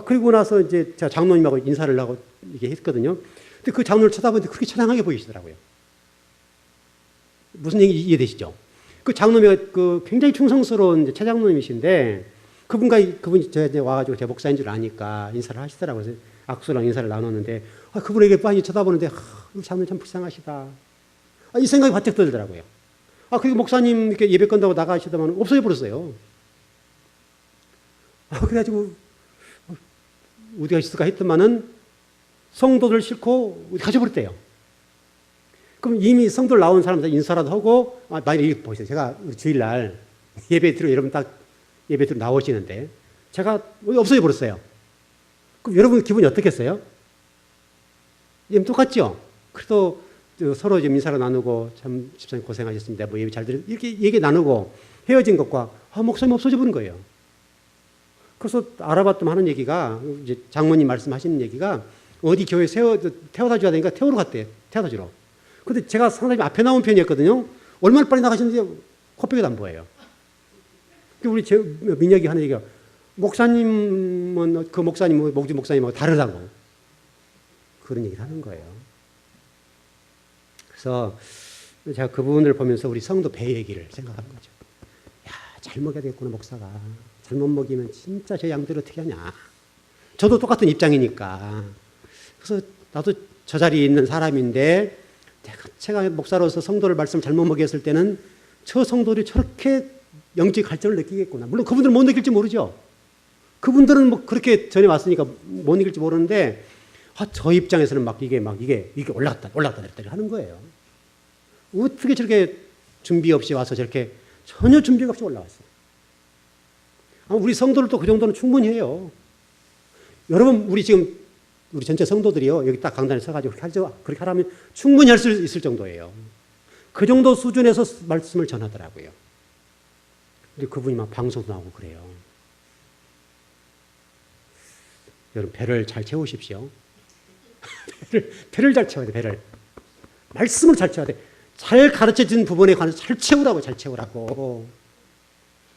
그리고 나서 이제 제가 장로님하고 인사를 하고 이렇게 했거든요. 근데 그 장로를 쳐다보는데 그렇게 처량하게 보이시더라고요. 무슨 얘기 이해되시죠? 그 장로님이 그 굉장히 충성스러운 최 장로님이신데 그분이 저한테 와가지고 제 목사인 줄 아니까 인사를 하시더라고요. 그래서 악수랑 인사를 나눴는데 그분에게 빤히 쳐다보는데 이 장로님 참 불쌍하시다. 이 생각이 바짝 들더라고요. 그리고 목사님 이렇게 예배 끝나고 나가시더만 없어져 버렸어요. 그래가지고 어디가 있을까 했더만은 성도들 싣고 어디 가져버렸대요. 그럼 이미 성도들 나온 사람들 인사라도 하고 만약에 이거 보세요. 제가 주일날 예배 들어 여러분 딱 예배 들어 나오시는데 제가 없어져 버렸어요. 그럼 여러분 기분이 어떻겠어요? 지금 똑같죠? 그래도 서로 좀 인사를 나누고 참 집사님 고생하셨습니다. 예배 잘 들으 이렇게 얘기 나누고 헤어진 것과 목사님 없어져 버린 거예요. 그래서 알아봤더니 하는 얘기가 이제 장모님 말씀하시는 얘기가 어디 교회 태워다 줘야 되니까 태우러 갔대. 태워다 주러. 근데 제가 상당히 앞에 나온 편이었거든요. 얼마나 빨리 나가시는지 코빼기도 안 보여요. 우리 민혁이 하는 얘기가 목사님은 그 목사님, 목주 목사님하고 다르다고 그런 얘기를 하는 거예요. 그래서 제가 그분을 보면서 우리 성도 배 얘기를 생각하는 거죠. 야, 잘 먹여야 되겠구나, 목사가. 잘못 먹이면 진짜 저 양들 어떻게 하냐. 저도 똑같은 입장이니까. 그래서 나도 저 자리에 있는 사람인데 제가 목사로서 성도를 말씀 잘못 먹였을 때는 저 성도들이 저렇게 영적 갈증을 느끼겠구나. 물론 그분들은 못 느낄지 모르죠. 그분들은 뭐 그렇게 전에 왔으니까 못 느낄지 모르는데 저 입장에서는 이게 올라갔다 내렸다 하는 거예요. 어떻게 저렇게 준비 없이 와서 저렇게 전혀 준비 없이 올라왔어요. 우리 성도들도 그 정도는 충분히 해요. 여러분, 우리 전체 성도들이요, 여기 딱 강단에 서가지고 그렇게 하라면 충분히 할 수 있을 정도예요. 그 정도 수준에서 말씀을 전하더라고요. 근데 그분이 막 방송도 나오고 그래요. 여러분, 배를 잘 채우십시오. 배를 잘 채워야 돼, 배를. 말씀을 잘 채워야 돼. 잘 가르쳐진 부분에 관해서 잘 채우라고.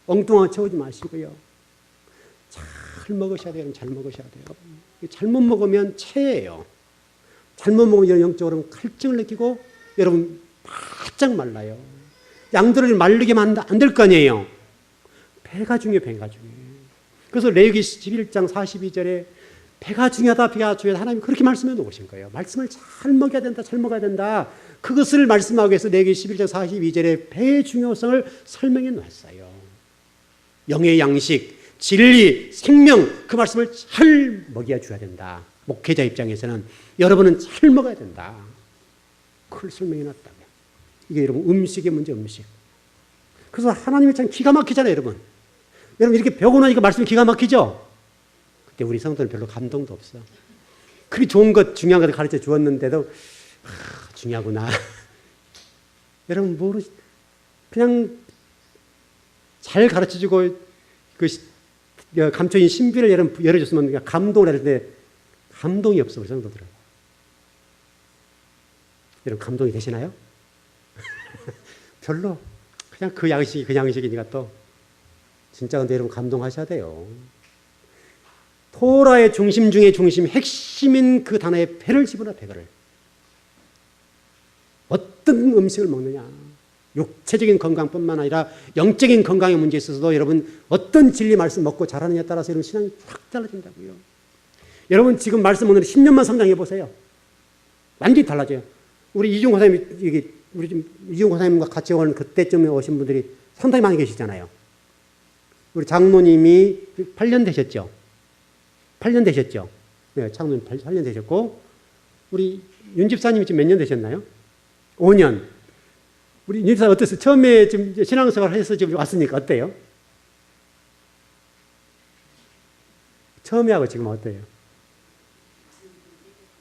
엉뚱하게 채우지 마시고요. 잘 먹으셔야 돼요. 잘 먹으셔야 돼요. 잘못 먹으면 체해요. 잘못 먹으면 영적으로 갈증을 느끼고 여러분 바짝 말라요. 양들을 말리게 하면 안 될 거 아니에요. 배가 중요해요. 배가 중요해요. 그래서 레위기 11장 42절에 배가 중요하다. 하나님이 그렇게 말씀해 놓으신 거예요. 말씀을 잘 먹여야 된다. 잘 먹어야 된다. 그것을 말씀하기 위해서 레위기 11장 42절에 배의 중요성을 설명해 놨어요. 영의 양식, 진리, 생명, 그 말씀을 잘 먹여줘야 된다. 목회자 입장에서는 여러분은 잘 먹어야 된다. 그걸 설명해 놨다고요. 이게 여러분 음식의 문제, 음식. 그래서 하나님이 참 기가 막히잖아요, 여러분. 여러분 이렇게 배우고 나니까 말씀이 기가 막히죠? 그때 우리 성도는 별로 감동도 없어. 그리 좋은 것, 중요한 것 가르쳐 주었는데도 중요하구나. 여러분 그냥 잘 가르쳐주고 감춰진 신비를 열어줬으면 감동을 할 때 감동이 없어, 우리 성도들은. 여러분 감동이 되시나요? 별로. 그냥 그 양식이니까 또. 진짜 근데 여러분 감동하셔야 돼요. 토라의 중심 중에 중심, 핵심인 그 단어에 배를 집어넣어, 배를. 어떤 음식을 먹느냐. 육체적인 건강뿐만 아니라 영적인 건강의 문제에 있어서도 여러분 어떤 진리 말씀 먹고 자라느냐에 따라서 여러분 신앙이 확 달라진다고요. 여러분 지금 말씀 오늘 10년만 성장해 보세요. 완전히 달라져요. 우리 이중 권사님, 이중 권사님과 같이 온 그때쯤에 오신 분들이 상당히 많이 계시잖아요. 우리 장로님이 8년 되셨죠. 8년 되셨죠. 네, 장로님 8년 되셨고, 우리 윤 집사님이 지금 몇 년 되셨나요? 5년. 우리 윤 집사님 어땠어요? 처음에 지금 신앙생활 해서 지금 왔으니까 어때요? 처음에 하고 지금 어때요?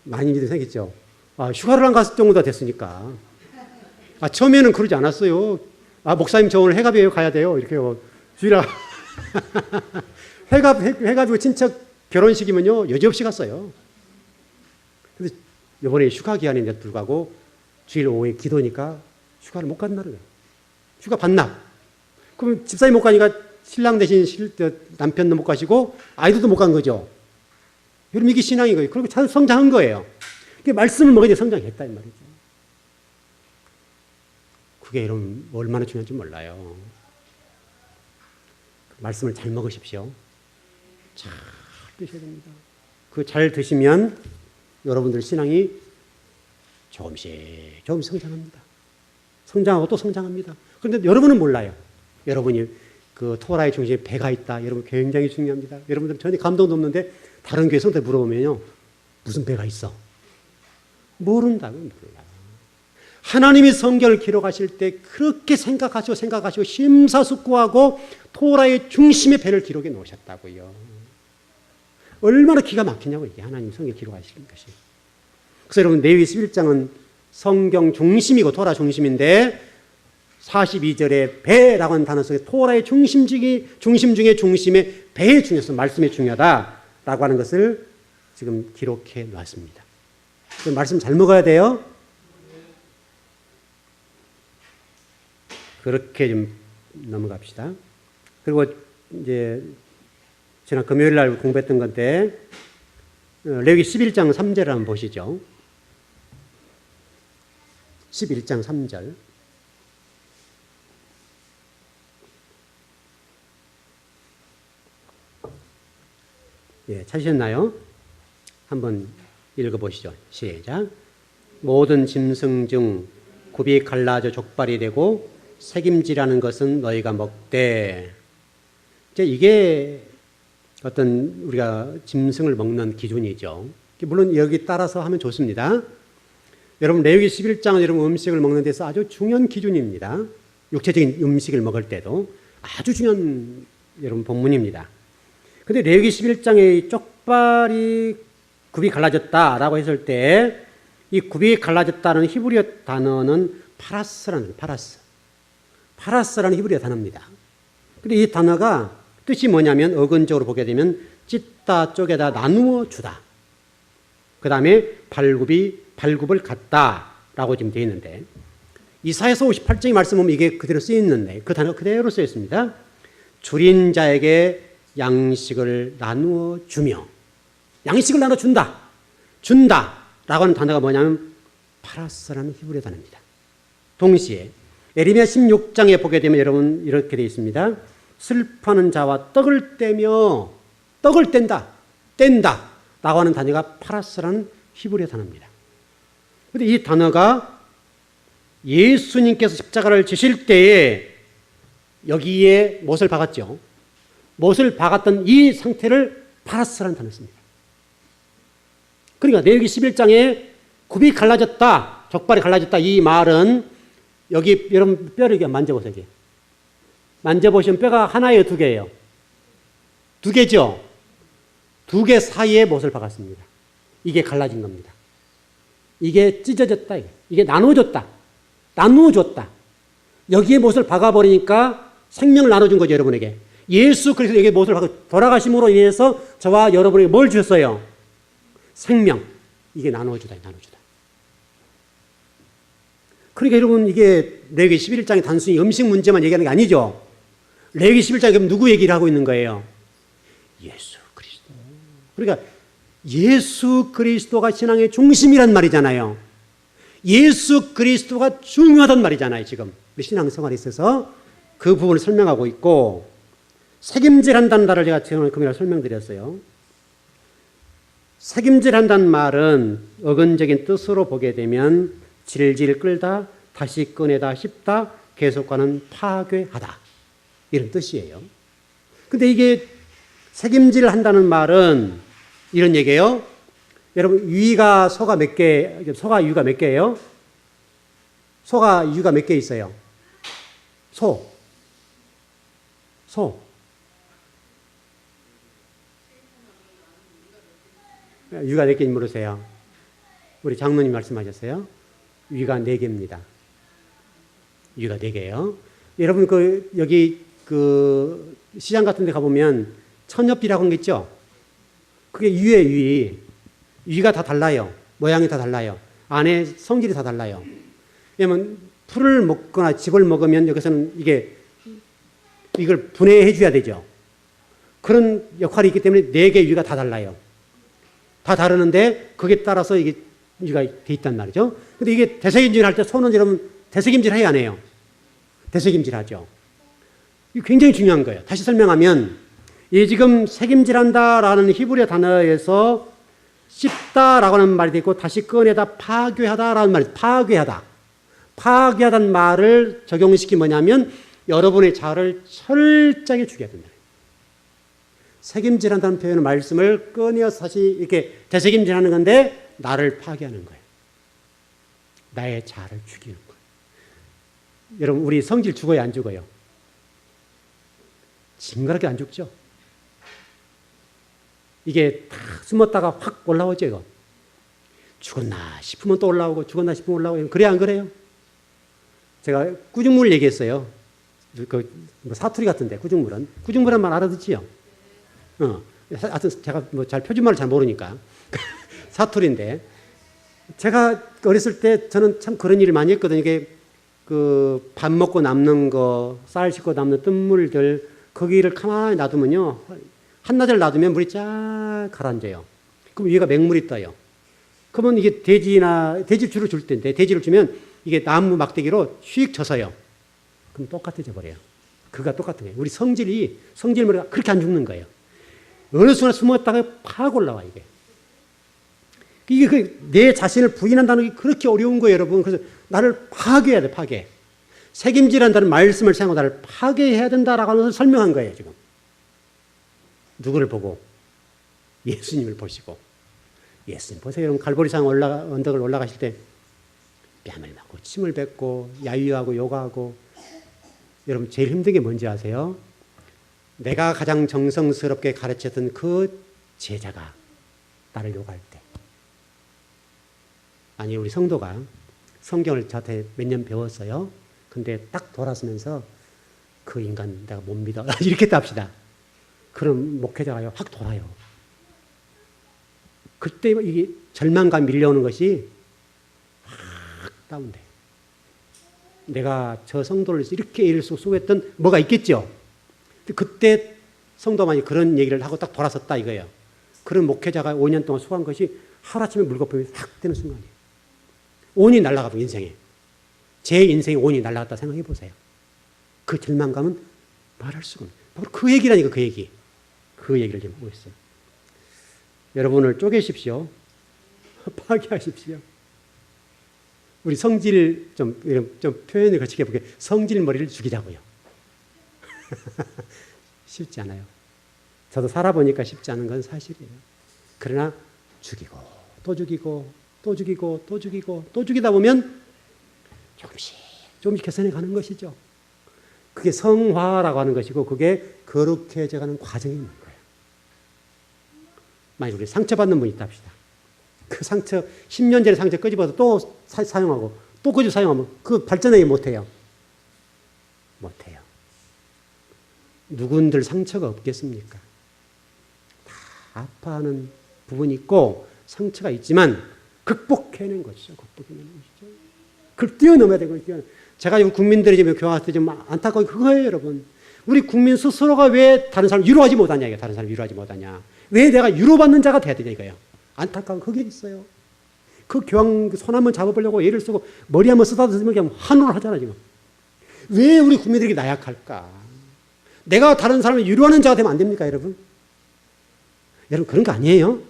많이 일이 생겼죠. 휴가를 안 갔을 정도가 됐으니까. 처음에는 그러지 않았어요. 목사님 저 오늘 회갑이에요. 가야 돼요. 이렇게요. 주일아. 회갑이고 친척 결혼식이면요. 여지없이 갔어요. 근데 이번에 휴가 기한인데도 불구하고 주일 오후에 기도니까 휴가를 못 간다는 거예요. 휴가 반납. 그럼 집사님 못 가니까 신랑 대신 남편도 못 가시고 아이들도 못 간 거죠. 여러분 이게 신앙인 거예요. 그리고 잘 성장한 거예요. 이게 말씀을 먹어야 성장했다 이 말이죠. 그게 여러분 얼마나 중요한지 몰라요. 말씀을 잘 먹으십시오. 잘 드셔야 됩니다. 그 잘 드시면 여러분들 신앙이 조금씩 성장합니다. 성장하고 또 성장합니다. 그런데 여러분은 몰라요. 여러분이 그 토라의 중심에 배가 있다. 여러분 굉장히 중요합니다. 여러분들 전혀 감동도 없는데 다른 교회 성도들 물어보면요. 무슨 배가 있어? 모른다고요. 몰라. 하나님이 성경을 기록하실 때 그렇게 생각하시고 심사숙고하고 토라의 중심의 배를 기록해 놓으셨다고요. 얼마나 기가 막히냐고 이게 하나님 성경 기록하시는 것이. 그래서 여러분 레위기 11장은 성경 중심이고 토라 중심인데 42절에 배라고 하는 단어 속에 토라의 중심 중에 중심의 배의 중요성, 말씀이 중요하다라고 하는 것을 지금 기록해 놨습니다. 말씀 잘 먹어야 돼요. 그렇게 좀 넘어갑시다. 그리고 이제 지난 금요일 날 공부했던 건데 레위기 11장 3절을 한번 보시죠. 11장 3절. 예, 찾으셨나요? 한번 읽어보시죠. 시작. 모든 짐승 중 굽이 갈라져 족발이 되고 새김질하는 것은 너희가 먹되. 이게 어떤 우리가 짐승을 먹는 기준이죠. 물론 여기 따라서 하면 좋습니다. 여러분 레위기 11장은 여러분 음식을 먹는 데서 아주 중요한 기준입니다. 육체적인 음식을 먹을 때도 아주 중요한 여러분 본문입니다. 근데 레위기 11장에 쪽발이 굽이 갈라졌다라고 했을 때 이 굽이 갈라졌다는 히브리어 단어는 파라스라는 파라스라는 히브리어 단어입니다. 근데 이 단어가 뜻이 뭐냐면 어근적으로 보게 되면 찢다 쪼개다 나누어 주다. 그 다음에 발굽을 갖다라고 지금 되어 있는데 이사야서 58장의 말씀 보면 이게 그대로 쓰여 있는데 그 단어 그대로 쓰여 있습니다. 줄인 자에게 양식을 나누어 주며 양식을 나눠 준다라고 하는 단어가 뭐냐면 파라스라는 히브리어 단어입니다. 동시에 에레미야 16장에 보게 되면 여러분 이렇게 되어 있습니다. 슬퍼하는 자와 떡을 떼며 떡을 뗀다 라고 하는 단어가 파라스라는 히브리어 단어입니다. 그런데 이 단어가 예수님께서 십자가를 지실 때에 여기에 못을 박았죠. 못을 박았던 이 상태를 파라스라는 단어를 씁니다. 그러니까 레위기 11장에 굽이 갈라졌다, 족발이 갈라졌다 이 말은 여기 여러분 뼈를 이렇게 만져보세요. 이게. 만져보시면 뼈가 하나예요, 두 개예요? 두 개죠? 두 개 사이에 못을 박았습니다. 이게 갈라진 겁니다. 이게 찢어졌다. 이게 나누어줬다. 여기에 못을 박아버리니까 생명을 나눠준 거죠, 여러분에게. 예수 그리스도에게 못을 박아 돌아가심으로 인해서 저와 여러분에게 뭘 주셨어요? 생명. 이게 나눠주다. 그러니까 여러분 이게 레위기 11장이 단순히 음식 문제만 얘기하는 게 아니죠. 레위기 11장에 그럼 누구 얘기를 하고 있는 거예요? 예수 그리스도. 그러니까 예수 그리스도가 신앙의 중심이란 말이잖아요. 예수 그리스도가 중요하단 말이잖아요. 지금 우리 신앙생활에 있어서 그 부분을 설명하고 있고 책임질한다는 말을 제가 지난번에 금요일에 설명드렸어요. 책임질한다는 말은 어근적인 뜻으로 보게 되면 질질 끌다, 다시 꺼내다, 씹다, 계속하는 파괴하다 이런 뜻이에요. 근데 이게 책임질 한다는 말은 이런 얘기예요. 여러분 유가 소가 몇 개? 소가 유가 몇 개예요? 소가 유가 몇 개 있어요? 소. 유가 몇 개인지 물으세요. 우리 장로님 말씀하셨어요. 유가 4개입니다. 유가 4개예요. 여러분 여기 시장 같은 데 가보면 천엽비라고 하는 게 있죠? 그게 유예요. 유가 다 달라요. 모양이 다 달라요. 안에 성질이 다 달라요. 왜냐면 풀을 먹거나 즙을 먹으면 여기서는 이걸 분해해 줘야 되죠. 그런 역할이 있기 때문에 4개의 유가 다 달라요. 다 다르는데 거기에 따라서 이게 유가 돼 있단 말이죠. 근데 이게 대책임질 할 때 소는 여러분 대책임질 해야 안 해요? 대책임질 하죠. 이게 굉장히 중요한 거예요. 다시 설명하면 이 지금 책임질한다라는 히브리어 단어에서 씹다라고 하는 말이 되고 다시 꺼내다 파괴하다라는 말이 파괴하다는 말을 적용시키 뭐냐면 여러분의 자아를 철저하게 죽여야 된다. 책임질한다는 표현의 말씀을 꺼내어서 다시 이렇게 되책임질하는 건데 나를 파괴하는 거예요. 나의 자아를 죽이는 거예요. 여러분 우리 성질 죽어요, 안 죽어요? 징그럽게 안 죽죠? 이게 다 숨었다가 확 올라오죠, 이거. 죽었나 싶으면 또 올라오고, 죽었나 싶으면 올라오고, 그래, 안 그래요? 제가 꾸중물 얘기했어요. 사투리 같은데, 꾸중물은. 꾸중물은 말 알아듣지요? 하여튼 제가 잘 표준말을 잘 모르니까. 사투리인데 제가 어렸을 때 저는 참 그런 일을 많이 했거든요. 이게 그 밥 먹고 남는 거, 쌀 씻고 남는 뜬물들 거기를 가만히 놔두면요. 한나절 놔두면 물이 쫙 가라앉아요. 그럼 위에가 맹물이 떠요. 그러면 이게 돼지줄을 줄 텐데 돼지를 주면 이게 나무 막대기로 휙 젖어요. 그럼 똑같아져 버려요. 그가 똑같은 거예요. 우리 성질머리가 그렇게 안 죽는 거예요. 어느 순간 숨었다가 팍 올라와 이게. 이게 내 자신을 부인한다는 게 그렇게 어려운 거예요, 여러분. 그래서 나를 파괴해야 돼, 파괴. 책임지란다는 말씀을 사용하고 나를 파괴해야 된다라고 하는 것을 설명한 거예요, 지금. 누구를 보고? 예수님을 보시고. 예수님 보세요, 여러분. 갈보리산 언덕을 올라가실 때 뺨을 맞고 침을 뱉고 야유하고 요가하고. 여러분 제일 힘든 게 뭔지 아세요? 내가 가장 정성스럽게 가르쳤던 그 제자가 나를 요구할 때. 아니 우리 성도가 성경을 저한테 몇 년 배웠어요. 근데 딱 돌아서면서 그 인간 내가 못 믿어. 이렇게 답시다. 그럼 목회자가 확 돌아요. 그때 이게 절망감 밀려오는 것이 확 다운돼. 내가 저 성도를 이렇게 애를 쏘했던 뭐가 있겠죠. 그때 성도만이 그런 얘기를 하고 딱 돌아섰다 이거예요. 그런 목회자가 5년 동안 수고한 것이 하루아침에 물거품이 확 되는 순간이에요. 온이 날아가고 인생에. 제 인생에 온이 날아갔다 생각해 보세요. 그 절망감은 말할 수가 없어요. 바로 그 얘기라니까 그 얘기. 그 얘기를 지금 하고 있어요. 여러분을 쪼개십시오. 파괴하십시오. 우리 성질 좀 표현을 거치게 해볼게요. 성질 머리를 죽이자고요. 쉽지 않아요. 저도 살아보니까 쉽지 않은 건 사실이에요. 그러나 죽이고 또 죽이고 또 죽이고 또 죽이고 또 죽이다 보면 조금씩 개선해 가는 것이죠. 그게 성화라고 하는 것이고 그게 거룩해져 가는 과정이 있는 거예요. 만약 우리 상처받는 분이 있다 합시다. 그 상처 10년 전에 상처 끄집어서 또 사용하고 또 끄집어 사용하면 그 발전하지 못해요. 못해요. 누군들 상처가 없겠습니까? 다 아파하는 부분이 있고 상처가 있지만 극복해내는 것이죠. 극복해내는 것이죠. 그걸 뛰어넘어야 되는 거예요. 제가 지금 국민들이 지금 교화할 때 좀 안타까운 그거예요, 여러분. 우리 국민 스스로가 왜 다른 사람을 위로하지 못하냐, 이게 다른 사람을 위로하지 못하냐. 왜 내가 위로받는 자가 돼야 되냐, 이거예요. 안타까운 그게 있어요. 그 교황 손 한번 잡아보려고 애를 쓰고 머리 한번 쓰다듬으면 환호를 하잖아, 지금. 왜 우리 국민들이 나약할까? 내가 다른 사람을 위로하는 자가 되면 안 됩니까, 여러분? 여러분, 그런 거 아니에요?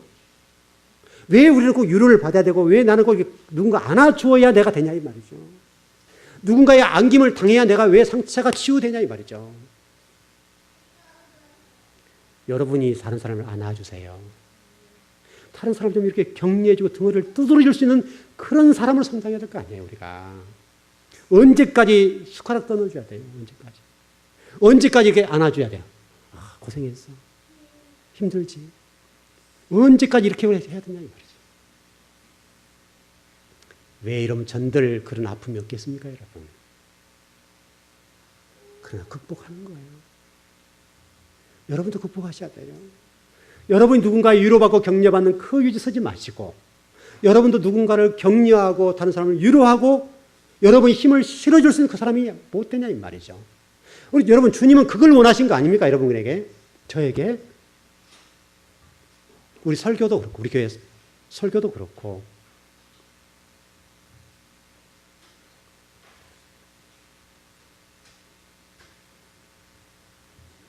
왜 우리는 꼭 위로를 받아야 되고, 왜 나는 꼭 누군가 안아주어야 내가 되냐, 이 말이죠. 누군가의 안김을 당해야 내가 왜 상처가 치유되냐, 이 말이죠. 여러분이 다른 사람을 안아주세요. 다른 사람 좀 이렇게 격려해주고 등을 두드려줄 수 있는 그런 사람을 성장해야 될 거 아니에요, 우리가. 언제까지 숟가락 떠넣어줘야 돼요, 언제까지. 언제까지 이렇게 안아줘야 돼요. 아, 고생했어. 힘들지. 언제까지 이렇게 해야 되냐, 이 말이죠. 왜 이러면 전들 그런 아픔이 없겠습니까, 여러분? 그러나 극복하는 거예요. 여러분도 극복하셔야 돼요. 여러분이 누군가의 위로받고 격려받는 그 위치에 서지 마시고, 여러분도 누군가를 격려하고 다른 사람을 위로하고 여러분이 힘을 실어줄 수 있는 그 사람이 못 되냐, 이 말이죠. 우리 여러분, 주님은 그걸 원하신 거 아닙니까, 여러분에게? 저에게? 우리 설교도 그렇고, 우리 교회 설교도 그렇고,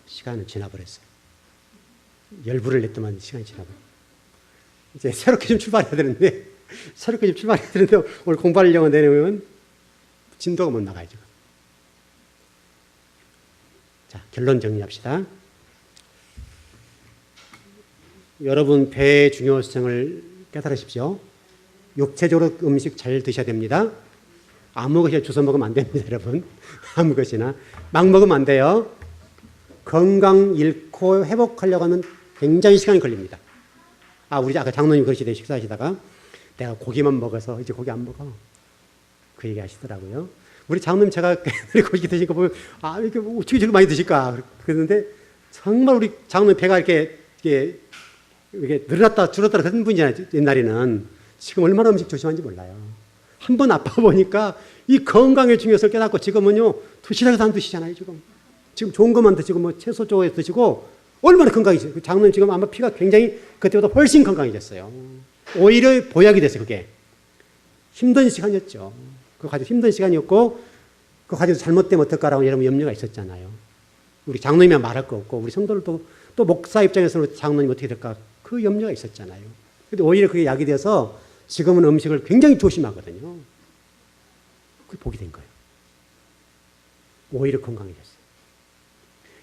시간은 지나버렸어요. 열불을 냈더만 시간이 지나버렸어요. 이제 새롭게 좀 출발해야 되는데, 오늘 공부하려고 내려오면 진도가 못 나가요, 지금. 자, 결론 정리합시다. 여러분, 배의 중요성을 깨달으십시오. 육체적으로 음식 잘 드셔야 됩니다. 아무 것이나 주워 먹으면 안 됩니다, 여러분. 아무 것이나. 막 먹으면 안 돼요. 건강 잃고 회복하려고 하면 굉장히 시간이 걸립니다. 아, 우리 아까 장로님 그러시대, 식사하시다가 내가 고기만 먹어서 이제 고기 안 먹어. 그 얘기 하시더라고요. 우리 장로님 제가 고기 드신 거 보면, 아, 이렇게 어떻게 저렇게 많이 드실까? 그랬는데 정말 우리 장로님 배가 이렇게 이게 늘어났다 줄었다 그런 분이잖아요. 옛날에는. 지금 얼마나 음식 조심한지 몰라요. 한 번 아파 보니까 이 건강의 중요성을 깨닫고 지금은요, 도시락에서 안 드시잖아요, 지금. 지금 좋은 것만 드시고, 뭐 채소 쪽에 드시고, 얼마나 건강해졌어요. 장로님 지금 아마 피가 굉장히 그때보다 훨씬 건강해졌어요. 오히려 보약이 됐어요, 그게. 힘든 시간이었죠. 그거 가지고 힘든 시간이었고, 그거 가지고 잘못되면 어떨까라고 여러분 염려가 있었잖아요. 우리 장로님이야 말할 거 없고, 우리 성도들도 또 목사 입장에서는 장로님 어떻게 될까? 그 염려가 있었잖아요. 근데 오히려 그게 약이 돼서 지금은 음식을 굉장히 조심하거든요. 그게 복이 된 거예요. 오히려 건강해졌어요.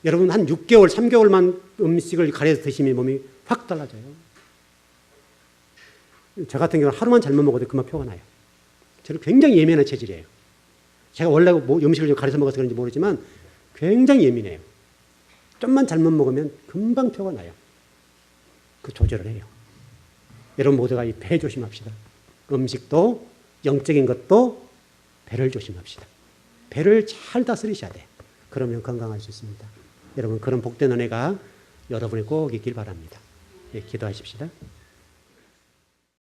여러분 한 6개월, 3개월만 음식을 가려서 드시면 몸이 확 달라져요. 저 같은 경우는 하루만 잘못 먹어도 그만 표가 나요. 저는 굉장히 예민한 체질이에요. 제가 원래 음식을 좀 가려서 먹어서 그런지 모르지만 굉장히 예민해요. 좀만 잘못 먹으면 금방 표가 나요. 그 조절을 해요. 여러분 모두가 이 배 조심합시다. 음식도 영적인 것도 배를 조심합시다. 배를 잘 다스리셔야 돼. 그러면 건강할 수 있습니다. 여러분 그런 복된 은혜가 여러분이 꼭 있길 바랍니다. 예, 기도하십시다.